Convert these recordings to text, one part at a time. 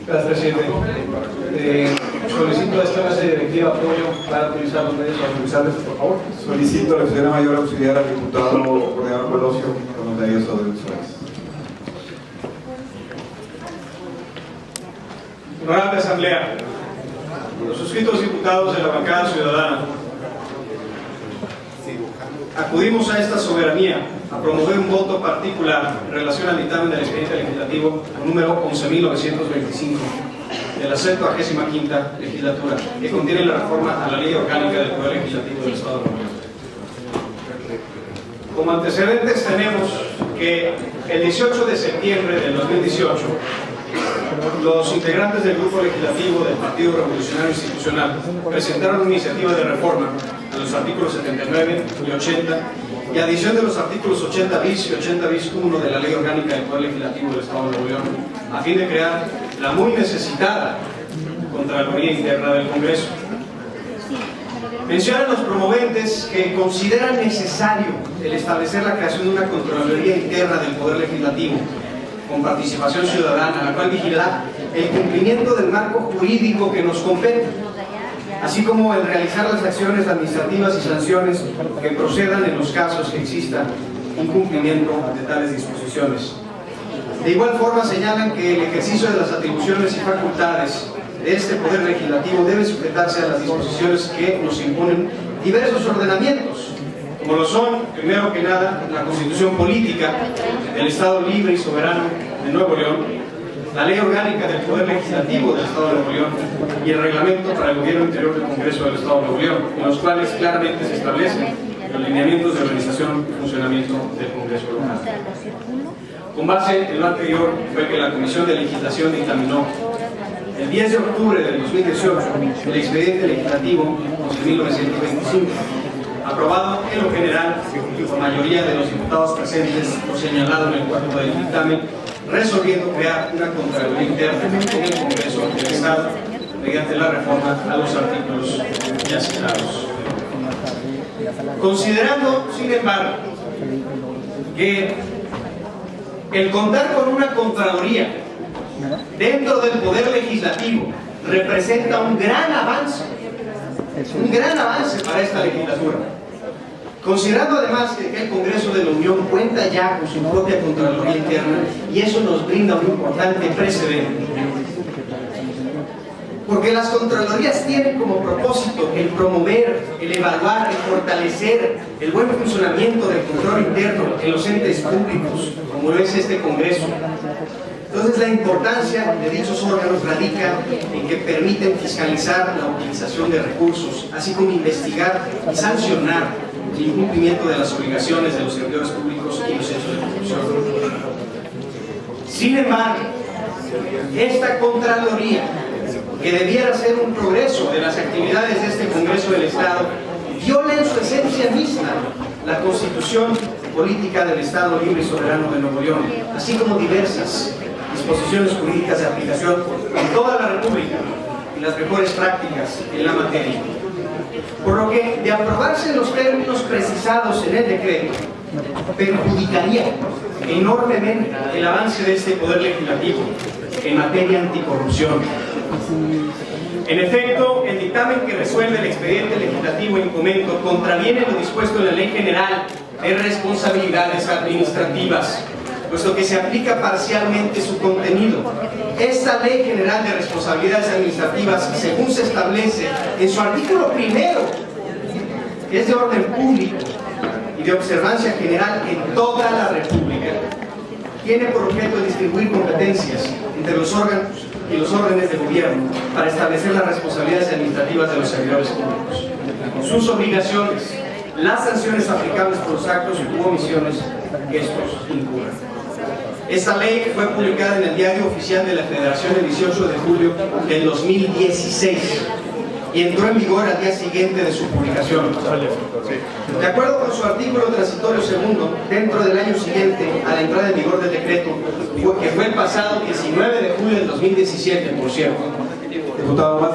Gracias, presidente. Solicito a esta mesa directiva apoyo para utilizar los medios audiovisuales, por favor. Solicito a la señora mayor auxiliar al diputado coordinador Colosio con los medios audiovisuales. Honorable Asamblea, los suscritos diputados de la bancada ciudadana acudimos a esta soberanía a promover un voto particular en relación al dictamen del expediente legislativo número 11.925 de la 75ª legislatura, que contiene la reforma a la Ley Orgánica del Poder Legislativo del Estado de Nuevo León. Como antecedentes tenemos que el 18 de septiembre del 2018 los integrantes del grupo legislativo del Partido Revolucionario Institucional presentaron una iniciativa de reforma a los artículos 79 y 80 y adición de los artículos 80 bis y 80 bis 1 de la Ley Orgánica del Poder Legislativo del Estado de Nuevo León, a fin de crear la muy necesitada Contraloría Interna del Congreso. Mencionan los promoventes que consideran necesario el establecer la creación de una Contraloría Interna del Poder Legislativo con participación ciudadana, la cual vigilará el cumplimiento del marco jurídico que nos compete, así como el realizar las acciones administrativas y sanciones que procedan en los casos que exista incumplimiento de tales disposiciones. De igual forma señalan que el ejercicio de las atribuciones y facultades de este Poder Legislativo debe sujetarse a las disposiciones que nos imponen diversos ordenamientos, como lo son, primero que nada, la Constitución Política del Estado Libre y Soberano de Nuevo León, la Ley Orgánica del Poder Legislativo del Estado de Nuevo León y el Reglamento para el Gobierno Interior del Congreso del Estado de Nuevo León, en los cuales claramente se establecen los lineamientos de organización y funcionamiento del Congreso local. Con base en lo anterior fue que la Comisión de Legislación dictaminó el 10 de octubre del 2018 el expediente legislativo 11.925, aprobado en lo general por mayoría de los diputados presentes, por señalado en el cuarto del dictamen, resolviendo crear una Contraloría Interna en el Congreso del Estado mediante la reforma a los artículos ya citados. Considerando, sin embargo, que el contar con una Contraloría dentro del Poder Legislativo representa un gran avance para esta legislatura. Considerando además que el Congreso de la Unión cuenta ya con su propia Contraloría Interna, y eso nos brinda un importante precedente. Porque las Contralorías tienen como propósito el promover, el evaluar, el fortalecer el buen funcionamiento del control interno en los entes públicos, como lo es este Congreso. Entonces, la importancia de dichos órganos radica en que permiten fiscalizar la utilización de recursos, así como investigar y sancionar el incumplimiento de las obligaciones de los servidores públicos y los hechos de corrupción. Sin embargo, esta Contraloría, que debiera ser un progreso de las actividades de este Congreso del Estado, viola en su esencia misma la Constitución Política del Estado Libre y Soberano de Nuevo León, así como diversas disposiciones jurídicas de aplicación en toda la República y las mejores prácticas en la materia. Por lo que, de aprobarse en los términos precisados en el decreto, perjudicaría enormemente el avance de este Poder Legislativo en materia anticorrupción. En efecto, el dictamen que resuelve el expediente legislativo en comento contraviene lo dispuesto en la Ley General de Responsabilidades Administrativas, puesto que se aplica parcialmente su contenido. Esta Ley General de Responsabilidades Administrativas, según se establece en su artículo primero, es de orden público y de observancia general en toda la República. Tiene por objeto distribuir competencias entre los órganos y los órdenes de gobierno para establecer las responsabilidades administrativas de los servidores públicos, sus obligaciones, las sanciones aplicables por los actos u omisiones que estos incurran. Esta ley fue publicada en el Diario Oficial de la Federación el 18 de julio del 2016 y entró en vigor al día siguiente de su publicación. De acuerdo con su artículo transitorio segundo, dentro del año siguiente a la entrada en vigor del decreto, que fue el pasado 19 de julio del 2017, por cierto. Diputado Más,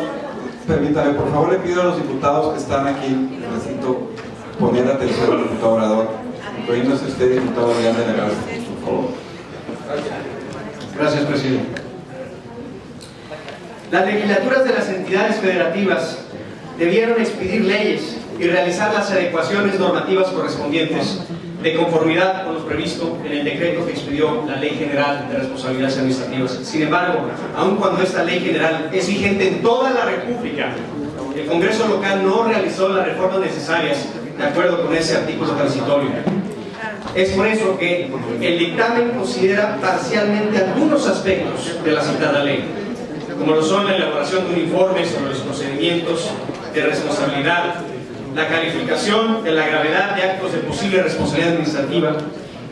permítame, por favor, le pido a los diputados que están aquí, necesito poner atención al diputado orador. Incluyéndose usted, diputado Adrián de la Garza, por favor. Gracias, presidente. Las legislaturas de las entidades federativas debieron expedir leyes y realizar las adecuaciones normativas correspondientes de conformidad con lo previsto en el decreto que expidió la Ley General de Responsabilidades Administrativas. Sin embargo, aun cuando esta Ley General es vigente en toda la República, el Congreso local no realizó las reformas necesarias de acuerdo con ese artículo transitorio. Es por eso que el dictamen considera parcialmente algunos aspectos de la citada ley, como lo son la elaboración de un informe sobre los procedimientos de responsabilidad, la calificación de la gravedad de actos de posible responsabilidad administrativa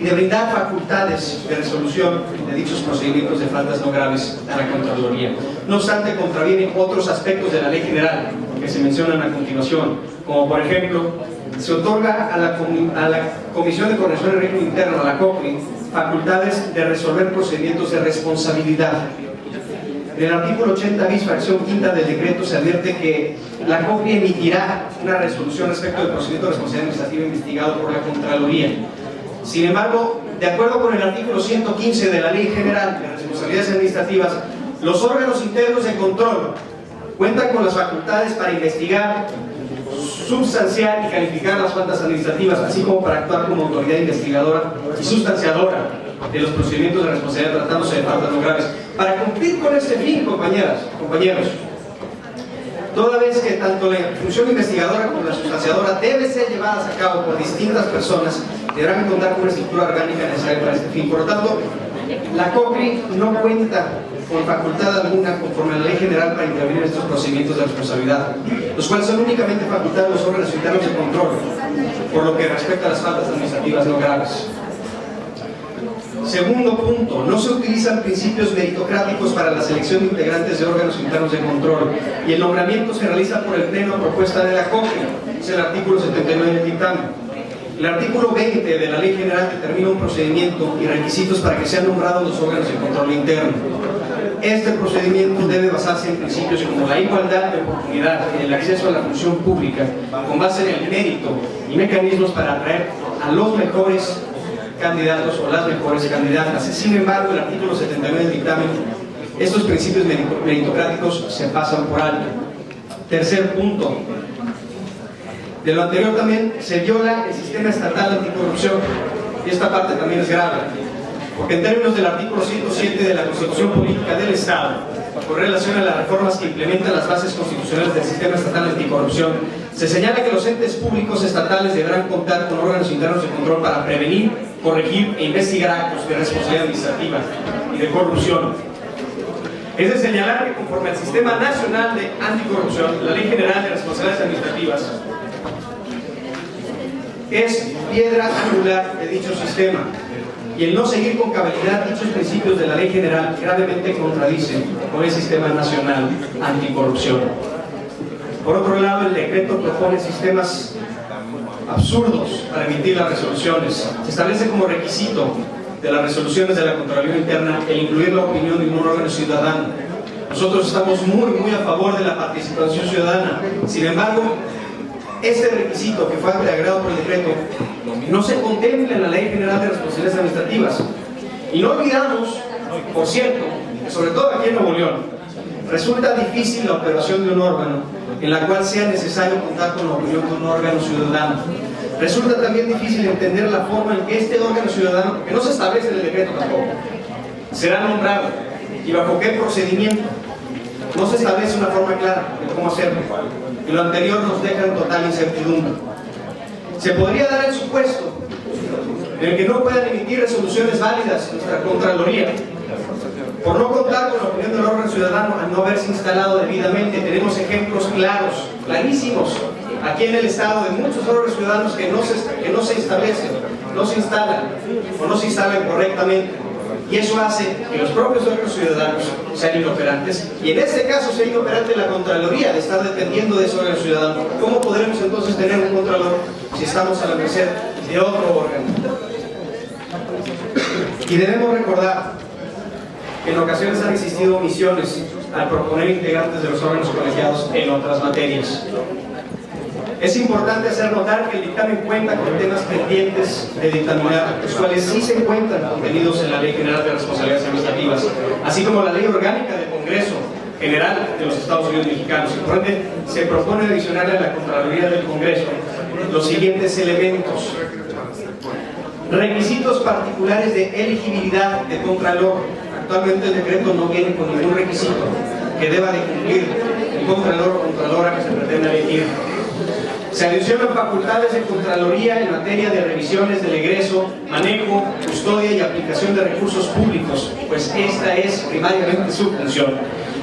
y de brindar facultades de resolución de dichos procedimientos de faltas no graves a la Contraloría. No obstante, contravienen otros aspectos de la Ley General que se mencionan a continuación, como por ejemplo, se otorga a la Comisión de Coordinación del Régimen Interno, a la COCRI, facultades de resolver procedimientos de responsabilidad. En el artículo 80 bis, fracción quinta del decreto, se advierte que la COCRI emitirá una resolución respecto del procedimiento de responsabilidad administrativa investigado por la Contraloría. Sin embargo, de acuerdo con el artículo 115 de la Ley General de Responsabilidades Administrativas, los órganos internos de control cuentan con las facultades para investigar, substanciar y calificar las faltas administrativas, así como para actuar como autoridad investigadora y sustanciadora de los procedimientos de responsabilidad tratándose de faltas no graves. Para cumplir con este fin, compañeros, toda vez que tanto la función investigadora como la sustanciadora deben ser llevadas a cabo por distintas personas, deberán contar con una estructura orgánica necesaria para este fin. Por lo tanto, la COCRI no cuenta con facultad alguna conforme a la Ley General para intervenir en estos procedimientos de responsabilidad, los cuales son únicamente facultad de los órganos internos de control, por lo que respecta a las faltas administrativas no graves. Segundo punto, no se utilizan principios meritocráticos para la selección de integrantes de órganos internos de control y el nombramiento se realiza por el pleno a propuesta de la COCRI, es el artículo 79 del dictamen. El artículo 20 de la Ley General determina un procedimiento y requisitos para que sean nombrados los órganos de control interno. Este procedimiento debe basarse en principios como la igualdad de oportunidad y el acceso a la función pública con base en el mérito y mecanismos para atraer a los mejores candidatos o las mejores candidatas. Sin embargo, el artículo 79 del dictamen, estos principios meritocráticos se pasan por alto. Tercer punto, de lo anterior también se viola el sistema estatal anticorrupción, y esta parte también es grave, porque en términos del artículo 107 de la Constitución Política del Estado, con relación a las reformas que implementan las bases constitucionales del sistema estatal anticorrupción, se señala que los entes públicos estatales deberán contar con órganos internos de control para prevenir, corregir e investigar actos de responsabilidad administrativa y de corrupción. Es de señalar que conforme al Sistema Nacional de Anticorrupción, la Ley General de Responsabilidades Administrativas es piedra angular de dicho sistema, y el no seguir con cabalidad dichos principios de la Ley General gravemente contradice con el Sistema Nacional Anticorrupción. Por otro lado, el decreto propone sistemas absurdos para emitir las resoluciones. Se establece como requisito de las resoluciones de la Contraloría Interna el incluir la opinión de un órgano ciudadano. Nosotros estamos muy a favor de la participación ciudadana. Sin embargo, este requisito que fue agregado por el decreto no se contempla en la Ley General de Responsabilidades Administrativas. Y no olvidamos, por cierto, que sobre todo aquí en Nuevo León, resulta difícil la operación de un órgano en la cual sea necesario contar con la opinión de un órgano ciudadano. Resulta también difícil entender la forma en que este órgano ciudadano, porque no se establece en el decreto tampoco, será nombrado y bajo qué procedimiento. No se establece una forma clara de cómo hacerlo, y lo anterior nos deja en total incertidumbre. Se podría dar el supuesto en el que no puedan emitir resoluciones válidas nuestra Contraloría por no contar con la opinión del órgano ciudadano al no haberse instalado debidamente. Tenemos ejemplos claros, clarísimos, aquí en el Estado, de muchos órganos ciudadanos que no se establecen, no se instalan o no se instalan correctamente, y eso hace que los propios órganos ciudadanos sean inoperantes, y en este caso sea inoperante la Contraloría de estar dependiendo de ese órgano ciudadano. ¿Cómo podremos entonces tener un Contralor si estamos a la merced de otro órgano? Y debemos recordar que en ocasiones han existido omisiones al proponer integrantes de los órganos colegiados en otras materias. Es importante hacer notar que el dictamen cuenta con temas pendientes de dictaminar, los cuales sí se encuentran contenidos en la Ley General de Responsabilidades Administrativas, así como la Ley Orgánica del Congreso, General de los Estados Unidos Mexicanos. Por ende, se propone adicionarle a la Contraloría del Congreso los siguientes elementos: requisitos particulares de elegibilidad de Contralor. Actualmente el decreto no viene con ningún requisito que deba de cumplir el Contralor o Contralora que se pretende elegir. Se adicionan facultades de Contraloría en materia de revisiones del egreso, manejo, custodia y aplicación de recursos públicos, pues esta es primariamente su función,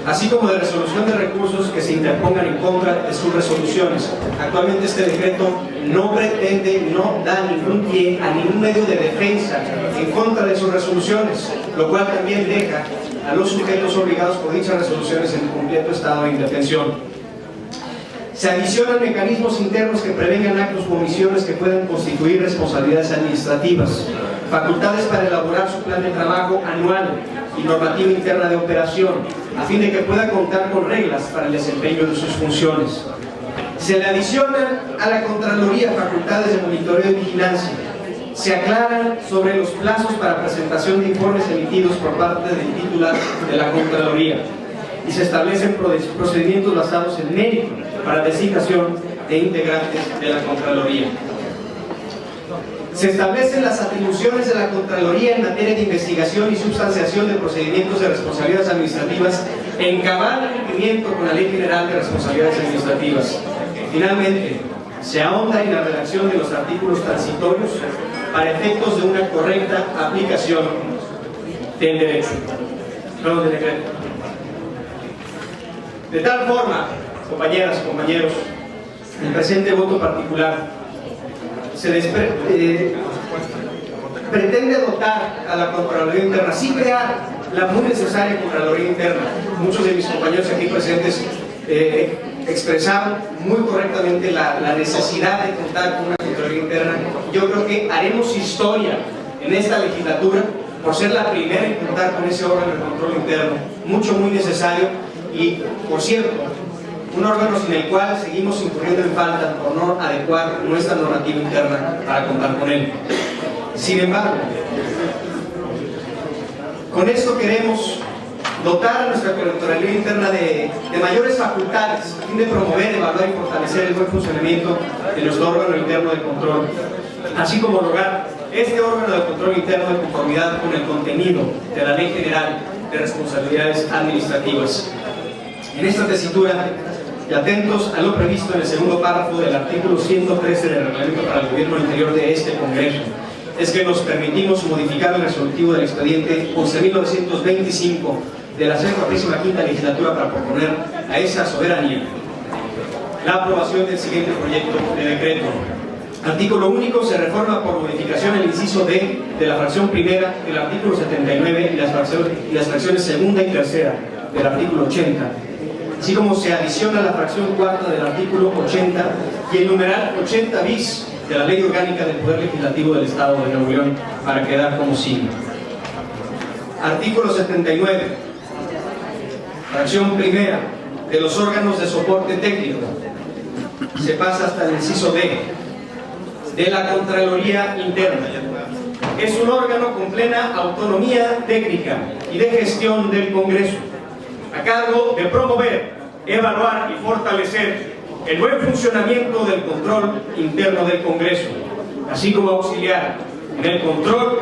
así como de resolución de recursos que se interpongan en contra de sus resoluciones. Actualmente este decreto no pretende, no da ningún pie a ningún medio de defensa en contra de sus resoluciones, lo cual también deja a los sujetos obligados por dichas resoluciones en completo estado de indefensión. Se adicionan mecanismos internos que prevengan actos u omisiones que puedan constituir responsabilidades administrativas, facultades para elaborar su plan de trabajo anual y normativa interna de operación, a fin de que pueda contar con reglas para el desempeño de sus funciones. Se le adicionan a la Contraloría facultades de monitoreo y vigilancia. Se aclaran sobre los plazos para presentación de informes emitidos por parte del titular de la Contraloría y se establecen procedimientos basados en mérito para designación de integrantes de la Contraloría. Se establecen las atribuciones de la Contraloría en materia de investigación y substanciación de procedimientos de responsabilidades administrativas en cabal cumplimiento con la Ley General de Responsabilidades Administrativas. Finalmente, se ahonda en la redacción de los artículos transitorios para efectos de una correcta aplicación del derecho, no del decreto. De tal forma, compañeras y compañeros, el presente voto particular pretende dotar a la Contraloría Interna, sin crear la muy necesaria Contraloría Interna. Muchos de mis compañeros aquí presentes expresaron muy correctamente la necesidad de contar con una Contraloría Interna. Yo creo que haremos historia en esta legislatura por ser la primera en contar con ese órgano de control interno, muy necesario, y por cierto, un órgano sin el cual seguimos incurriendo en falta por no adecuar nuestra normativa interna para contar con él. Sin embargo, con esto queremos dotar a nuestra Contraloría Interna de mayores facultades a fin de promover, evaluar y fortalecer el buen funcionamiento de nuestro órgano interno de control, así como lograr este órgano de control interno de conformidad con el contenido de la Ley General de Responsabilidades Administrativas. En esta tesitura, y atentos a lo previsto en el segundo párrafo del artículo 113 del Reglamento para el Gobierno Interior de este Congreso, es que nos permitimos modificar el resolutivo del expediente 11.925 de la 65ª legislatura para proponer a esa soberanía la aprobación del siguiente proyecto de decreto. Artículo único: se reforma por modificación el inciso D de la fracción primera del artículo 79 y las fracciones segunda y tercera del artículo 80, así como se adiciona la fracción cuarta del artículo 80 y el numeral 80 bis de la Ley Orgánica del Poder Legislativo del Estado de Nuevo León, para quedar como sigue. Artículo 79, fracción primera, de los órganos de soporte técnico. Se pasa hasta el inciso D de la Contraloría Interna. Es un órgano con plena autonomía técnica y de gestión del Congreso, a cargo de promover, evaluar y fortalecer el buen funcionamiento del control interno del Congreso, así como auxiliar en el control,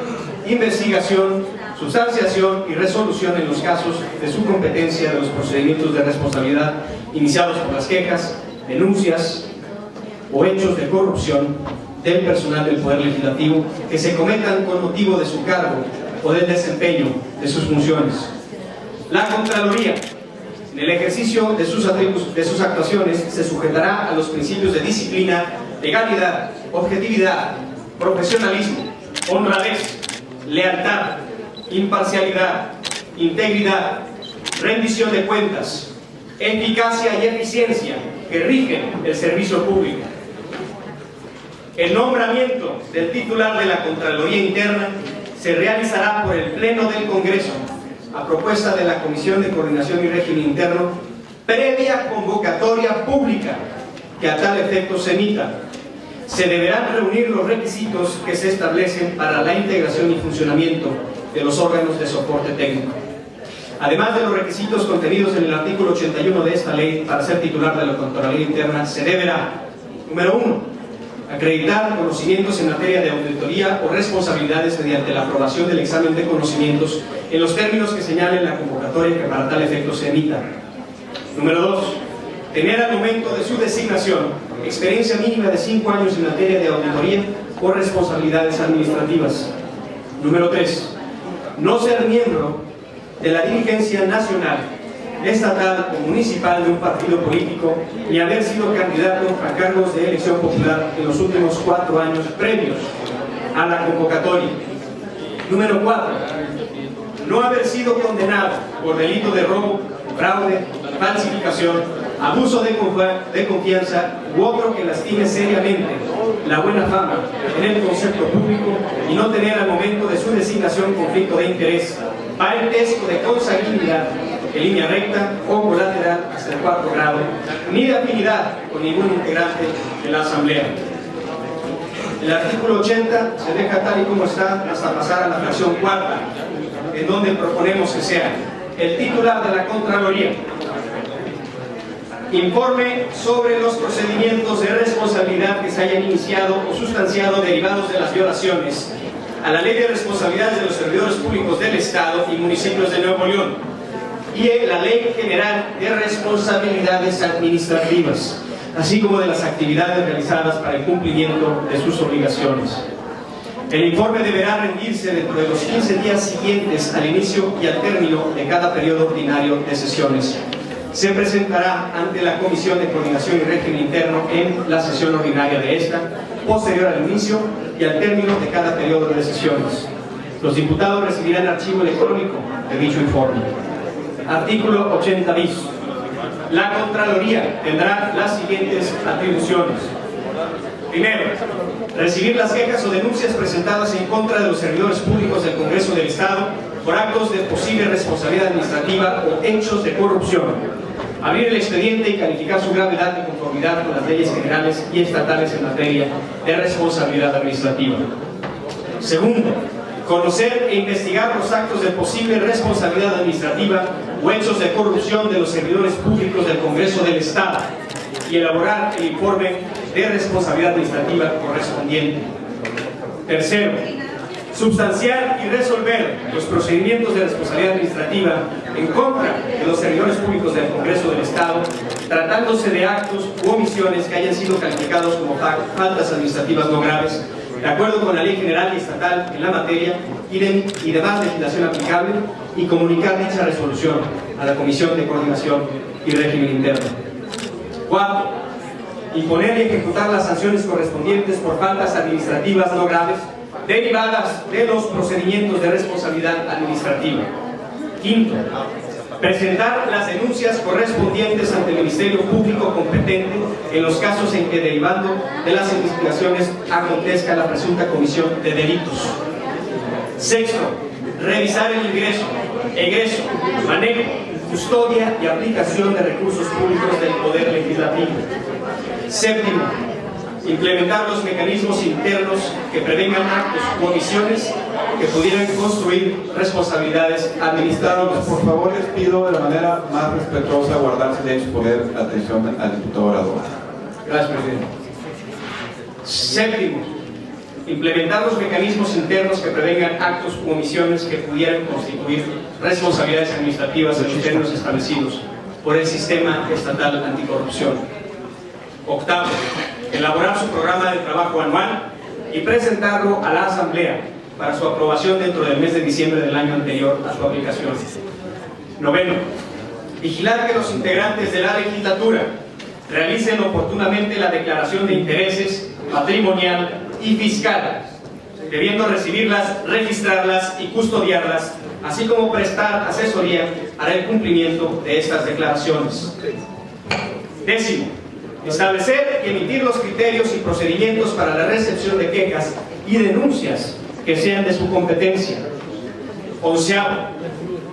investigación, sustanciación y resolución en los casos de su competencia de los procedimientos de responsabilidad iniciados por las quejas, denuncias o hechos de corrupción del personal del Poder Legislativo que se cometan con motivo de su cargo o del desempeño de sus funciones. La Contraloría, en el ejercicio de sus actuaciones, se sujetará a los principios de disciplina, legalidad, objetividad, profesionalismo, honradez, lealtad, imparcialidad, integridad, rendición de cuentas, eficacia y eficiencia que rigen el servicio público. El nombramiento del titular de la Contraloría Interna se realizará por el Pleno del Congreso, a propuesta de la Comisión de Coordinación y Régimen Interno, previa convocatoria pública que a tal efecto se emita. Se deberán reunir los requisitos que se establecen para la integración y funcionamiento de los órganos de soporte técnico. Además de los requisitos contenidos en el artículo 81 de esta ley, para ser titular de la Contraloría Interna se deberá: número 1, acreditar conocimientos en materia de auditoría o responsabilidades mediante la aprobación del examen de conocimientos en los términos que señale la convocatoria que para tal efecto se emita. Número 2, tener al momento de su designación experiencia mínima de 5 años en materia de auditoría o responsabilidades administrativas. Número 3, no ser miembro de la dirigencia nacional, estatal o municipal de un partido político ni haber sido candidato a cargos de elección popular en los últimos 4 años previos a la convocatoria. Número 4, no haber sido condenado por delito de robo, fraude, falsificación, abuso de confianza u otro que lastime seriamente la buena fama en el concepto público y no tener al momento de su designación conflicto de interés, parentesco de consanguinidad en línea recta o colateral hasta el 4º grado, ni de afinidad con ningún integrante de la Asamblea. El artículo 80 se deja tal y como está hasta pasar a la fracción 4ª, en donde proponemos que sea el titular de la Contraloría: informe sobre los procedimientos de responsabilidad que se hayan iniciado o sustanciado derivados de las violaciones a la Ley de Responsabilidades de los Servidores Públicos del Estado y Municipios de Nuevo León y la Ley General de Responsabilidades Administrativas, así como de las actividades realizadas para el cumplimiento de sus obligaciones. El informe deberá rendirse dentro de los 15 días siguientes al inicio y al término de cada periodo ordinario de sesiones. Se presentará ante la Comisión de Coordinación y Régimen Interno en la sesión ordinaria de esta, posterior al inicio y al término de cada periodo de sesiones. Los diputados recibirán archivo electrónico de dicho informe. Artículo 80 bis. La Contraloría tendrá las siguientes atribuciones. Primero, recibir las quejas o denuncias presentadas en contra de los servidores públicos del Congreso del Estado por actos de posible responsabilidad administrativa o hechos de corrupción. Abrir el expediente y calificar su gravedad y conformidad con las leyes generales y estatales en materia de responsabilidad administrativa. Segundo, conocer e investigar los actos de posible responsabilidad administrativa o hechos de corrupción de los servidores públicos del Congreso del Estado y elaborar el informe de responsabilidad administrativa correspondiente. Tercero, sustanciar y resolver los procedimientos de responsabilidad administrativa en contra de los servidores públicos del Congreso del Estado, tratándose de actos u omisiones que hayan sido calificados como faltas administrativas no graves, de acuerdo con la Ley General y Estatal en la materia y demás legislación aplicable, y comunicar dicha resolución a la Comisión de Coordinación y Régimen Interno. 4. Imponer y ejecutar las sanciones correspondientes por faltas administrativas no graves derivadas de los procedimientos de responsabilidad administrativa. 5. Presentar las denuncias correspondientes ante el Ministerio Público competente en los casos en que, derivando de las investigaciones, acontezca la presunta comisión de delitos. 6. Revisar el ingreso, egreso, manejo, custodia y aplicación de recursos públicos del Poder Legislativo. 7. Implementar los mecanismos internos que prevengan actos u omisiones que pudieran construir responsabilidades administrativas. Por favor, les pido de la manera más respetuosa guardar silencio y poner atención al diputado orador. Gracias, presidente. 7. Implementar los mecanismos internos que prevengan actos u omisiones que pudieran constituir responsabilidades administrativas en los términos establecidos por el sistema estatal anticorrupción. 8. Elaborar su programa de trabajo anual y presentarlo a la Asamblea para su aprobación dentro del mes de diciembre del año anterior a su aplicación. 9. Vigilar que los integrantes de la legislatura realicen oportunamente la declaración de intereses patrimonial y fiscal, debiendo recibirlas, registrarlas y custodiarlas, así como prestar asesoría para el cumplimiento de estas declaraciones. 10. Establecer y emitir los criterios y procedimientos para la recepción de quejas y denuncias que sean de su competencia. 11.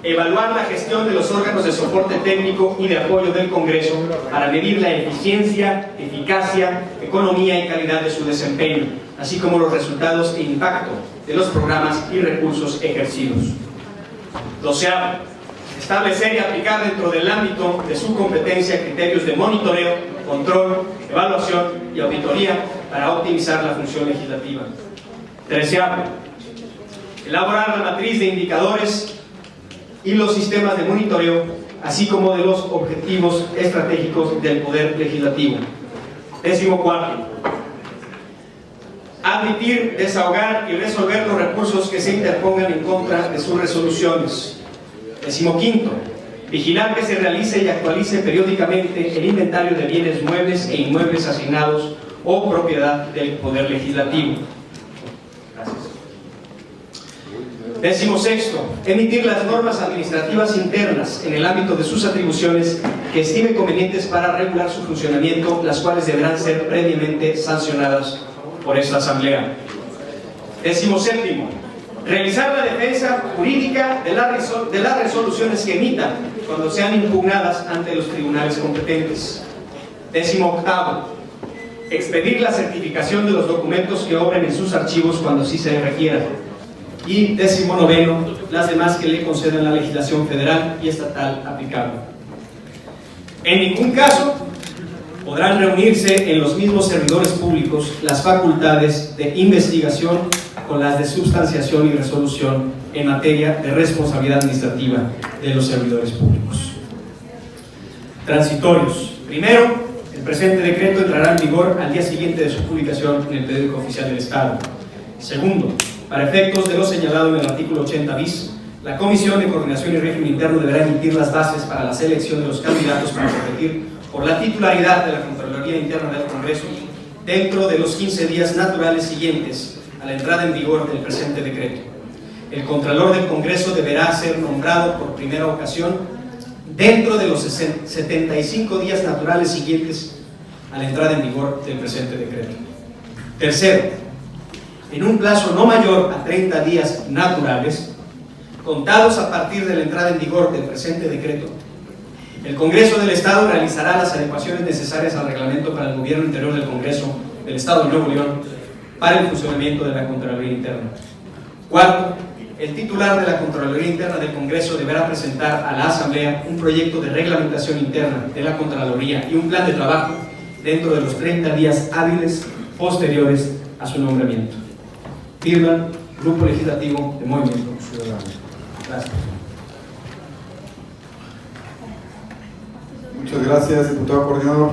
Evaluar la gestión de los órganos de soporte técnico y de apoyo del Congreso para medir la eficiencia, eficacia, economía y calidad de su desempeño, así como los resultados e impacto de los programas y recursos ejercidos. 12. Establecer y aplicar dentro del ámbito de su competencia criterios de monitoreo, control, evaluación y auditoría para optimizar la función legislativa. 13. Elaborar la matriz de indicadores y los sistemas de monitoreo, así como de los objetivos estratégicos del Poder Legislativo. 14. Admitir, desahogar y resolver los recursos que se interpongan en contra de sus resoluciones. 15. Vigilar que se realice y actualice periódicamente el inventario de bienes muebles e inmuebles asignados o propiedad del Poder Legislativo. Gracias. 16. Emitir las normas administrativas internas en el ámbito de sus atribuciones que estime convenientes para regular su funcionamiento, las cuales deberán ser previamente sancionadas por esta Asamblea. 17. Realizar la defensa jurídica de las resoluciones que emitan cuando sean impugnadas ante los tribunales competentes. 18. Expedir la certificación de los documentos que obren en sus archivos cuando así se requiera. Y 19. Las demás que le concedan la legislación federal y estatal aplicable. En ningún caso podrán reunirse en los mismos servidores públicos las facultades de investigación con las de substanciación y resolución en materia de responsabilidad administrativa de los servidores públicos. Transitorios. Primero, el presente decreto entrará en vigor al día siguiente de su publicación en el Periódico Oficial del Estado. Segundo, para efectos de lo señalado en el artículo 80 bis, la Comisión de Coordinación y Régimen Interno deberá emitir las bases para la selección de los candidatos para competir por la titularidad de la Contraloría Interna del Congreso dentro de los 15 días naturales siguientes a la entrada en vigor del presente decreto. El Contralor del Congreso deberá ser nombrado por primera ocasión dentro de los 75 días naturales siguientes a la entrada en vigor del presente decreto. Tercero, en un plazo no mayor a 30 días naturales, contados a partir de la entrada en vigor del presente decreto, el Congreso del Estado realizará las adecuaciones necesarias al reglamento para el gobierno interior del Congreso del Estado de Nuevo León para el funcionamiento de la Contraloría Interna. Cuarto, el titular de la Contraloría Interna del Congreso deberá presentar a la Asamblea un proyecto de reglamentación interna de la Contraloría y un plan de trabajo dentro de los 30 días hábiles posteriores a su nombramiento. Firma, Grupo Legislativo de Movimiento Ciudadano. Gracias. Muchas gracias, diputado coordinador.